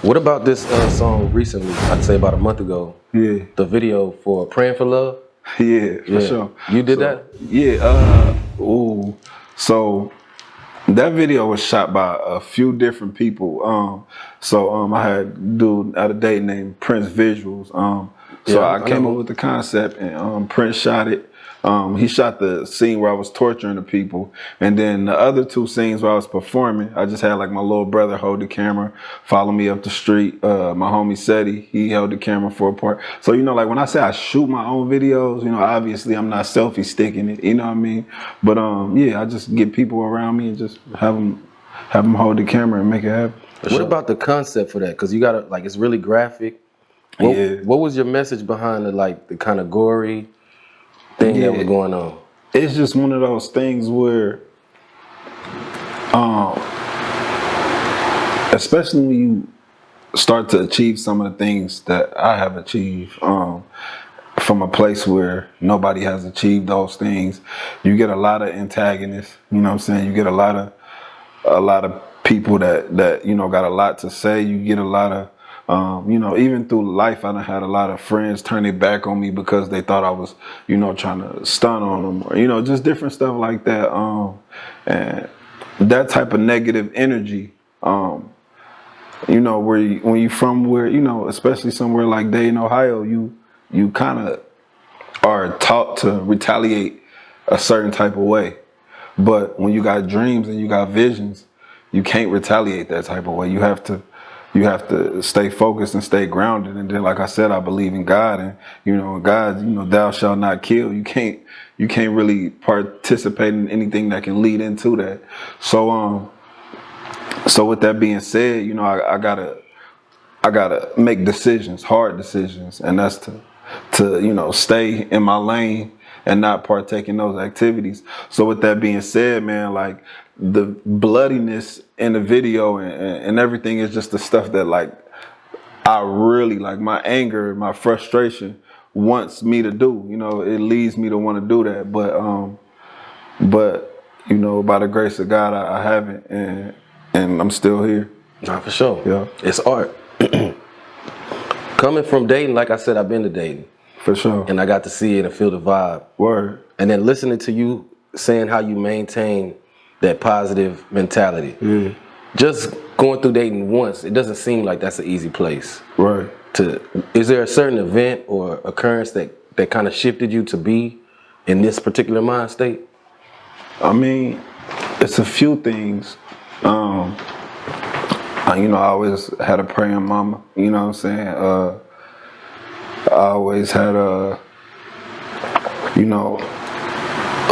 What about this song recently? I'd say about a month ago. Yeah. The video for "Praying for Love." Yeah, for sure. You did that? Yeah. So that video was shot by a few different people. I had a dude out of Dayton named Prince Visuals. I came up with the concept, and Prince shot it. He shot the scene where I was torturing the people, and then the other two scenes where I was performing, I just had like my little brother hold the camera, follow me up the street. My homie Seti, he held the camera for a part. So like when I say I shoot my own videos, obviously I'm not selfie sticking it. You know what I mean? But I just get people around me and just have them hold the camera and make it happen. What about the concept for that? Because you gotta it's really graphic. What was your message behind the kind of gory thing that was going on? It's just one of those things where, especially when you start to achieve some of the things that I have achieved, from a place where nobody has achieved those things, you get a lot of antagonists. You know what I'm saying? You get a lot of people that got a lot to say. You get a lot of even through life, I done had a lot of friends turn their back on me because they thought I was, trying to stun on them, or, just different stuff like that. And that type of negative energy, when you from where, especially somewhere like Dayton, Ohio, you kind of are taught to retaliate a certain type of way. But when you got dreams and you got visions, you can't retaliate that type of way. You have to stay focused and stay grounded. And then, like I said, I believe in God, and God, thou shalt not kill. You can't really participate in anything that can lead into that. So with that being said, I gotta make decisions, hard decisions, and that's to stay in my lane and not partake in those activities. So with that being said, man, like the bloodiness in the video and everything is just the stuff that I really my anger, my frustration wants me to do. It leads me to want to do that. But by the grace of God, I haven't, and I'm still here. Nah, for sure. Yeah. It's art. Coming from Dayton, like I said, I've been to Dayton. For sure. And I got to see it and feel the vibe. Word. And then listening to you saying how you maintain that positive mentality. Yeah. Just going through Dayton once, it doesn't seem like that's an easy place. Right. Is there a certain event or occurrence that kind of shifted you to be in this particular mind state? I mean, it's a few things. I always had a praying mama. You know what I'm saying? I always had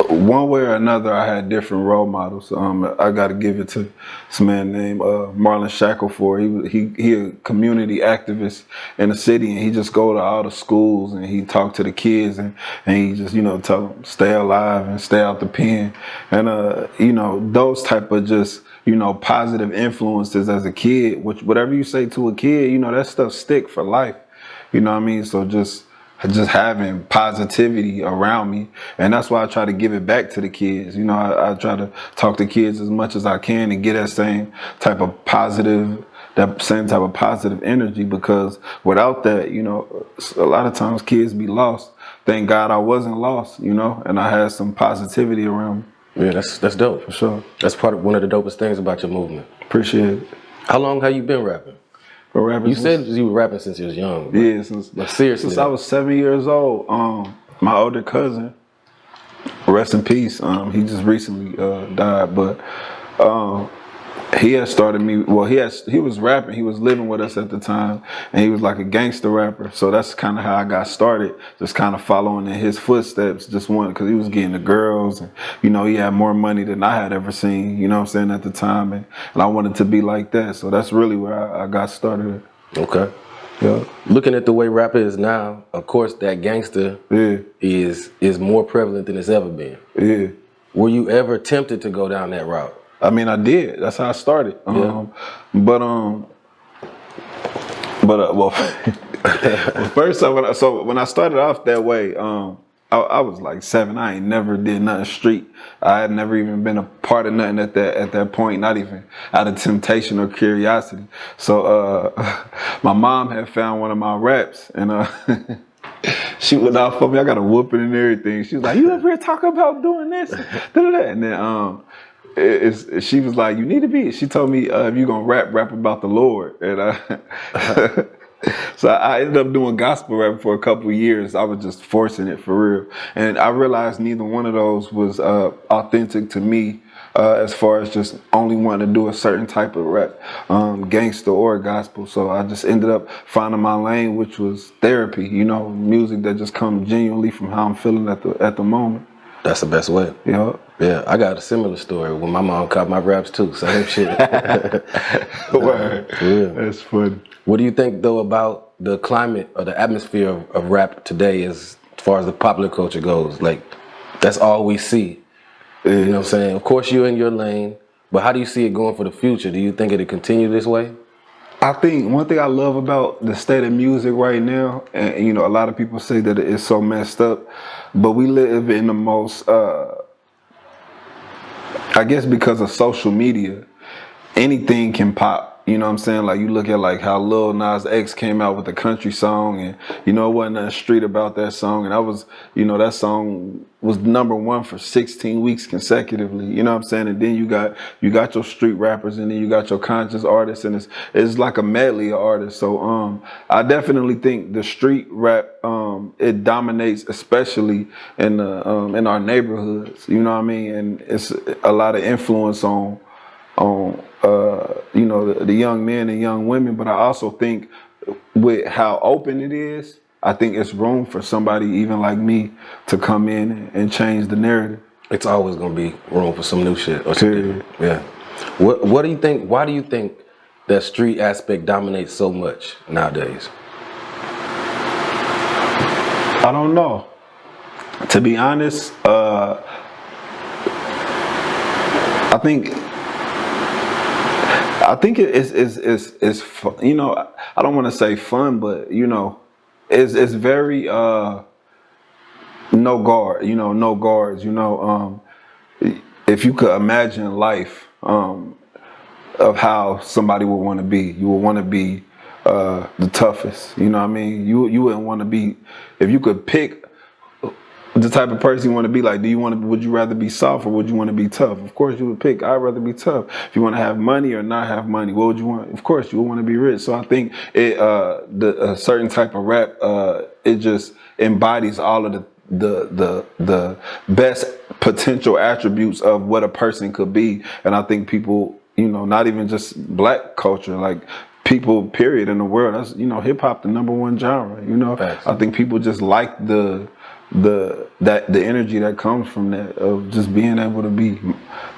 one way or another, I had different role models. I got to give it to this man named Marlon Shackleford. He a community activist in the city, and he just go to all the schools and he talk to the kids and he just tell them stay alive and stay out the pen, and those type of just positive influences as a kid. Whatever you say to a kid, that stuff stick for life. You know what I mean? So just having positivity around me, and that's why I try to give it back to the kids. I try to talk to kids as much as I can and get that same type of positive energy, because without that, a lot of times kids be lost. Thank God I wasn't lost, and I had some positivity around me. Yeah, that's dope. For sure. That's one of the dopest things about your movement. Appreciate it. How long have you been rapping? You said you were rapping since you was young. Yeah, seriously, since I was 7 years old. My older cousin, rest in peace. He just recently died, but he had started me. Well, he was rapping. He was living with us at the time, and he was like a gangster rapper. So that's kind of how I got started, just kind of following in his footsteps. Just because he was getting the girls, and he had more money than I had ever seen. You know what I'm saying, at the time, and I wanted to be like that. So that's really where I got started. Okay. Yeah. Looking at the way rap is now, of course, that gangster is more prevalent than it's ever been. Yeah. Were you ever tempted to go down that route? I mean, I did. That's how I started. Yeah. First, when I started off that way, I was like 7. I ain't never did nothing street. I had never even been a part of nothing at that point, not even out of temptation or curiosity. So my mom had found one of my raps, and she went out for me. I got a whooping and everything. She was like, "You ever here talking about doing this?" And then she was like, "You need to be." She told me, "If you gonna rap about the Lord." And so I ended up doing gospel rap for a couple of years. I was just forcing it for real, and I realized neither one of those was authentic to me. As far as just only wanting to do a certain type of rap, gangster or gospel. So I just ended up finding my lane, which was therapy, music that just comes genuinely from how I'm feeling at the moment. That's the best way. Yeah. Yeah, I got a similar story when my mom caught my raps too. Same shit. Word. Yeah. That's funny. What do you think though about the climate or the atmosphere of rap today as far as the popular culture goes? Like, that's all we see. You know what I'm saying? Of course you're in your lane, but how do you see it going for the future? Do you think it'll continue this way? I think one thing I love about the state of music right now, and a lot of people say that it's so messed up, but we live in the most, I guess because of social media, anything can pop. You know what I'm saying? Like, you look at like how Lil Nas X came out with a country song, and it wasn't nothing street about that song, and that song was #1 for 16 weeks consecutively. You know what I'm saying? And then you got your street rappers, and then you got your conscious artists, and it's like a medley of artists. So I definitely think the street rap it dominates, especially in our neighborhoods. You know what I mean? And it's a lot of influence on the young men and young women, but I also think with how open it is, I think it's room for somebody even like me to come in and change the narrative. It's always gonna be room for some new shit or something. Yeah. What do you think? Why do you think that street aspect dominates so much nowadays? I don't know. To be honest, I think it's fun. I don't want to say fun, but it's very no guard. No guards. If you could imagine life of how somebody would want to be, you would want to be the toughest. You know what I mean? You wouldn't want to be, if you could pick the type of person you want to be. Like, would you rather be soft or would you want to be tough? Of course you would pick, I'd rather be tough. If you want to have money or not have money, what would you want? Of course you would want to be rich. So I think a certain type of rap, it just embodies all of the best potential attributes of what a person could be. And I think people, not even just black culture, like people period in the world, that's, hip hop the #1 genre, Facts. I think people just like the energy that comes from that, of just being able to be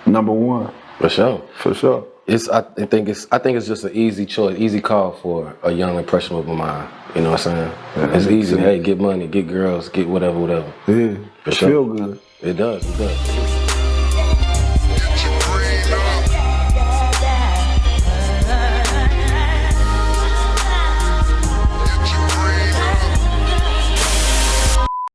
#1. For sure. For sure. I think it's just an easy choice, easy call for a young impressionable mind. You know what I'm saying? Yeah, it's easy. Hey, get money, get girls, get whatever. Yeah. For sure. Feel good. It does.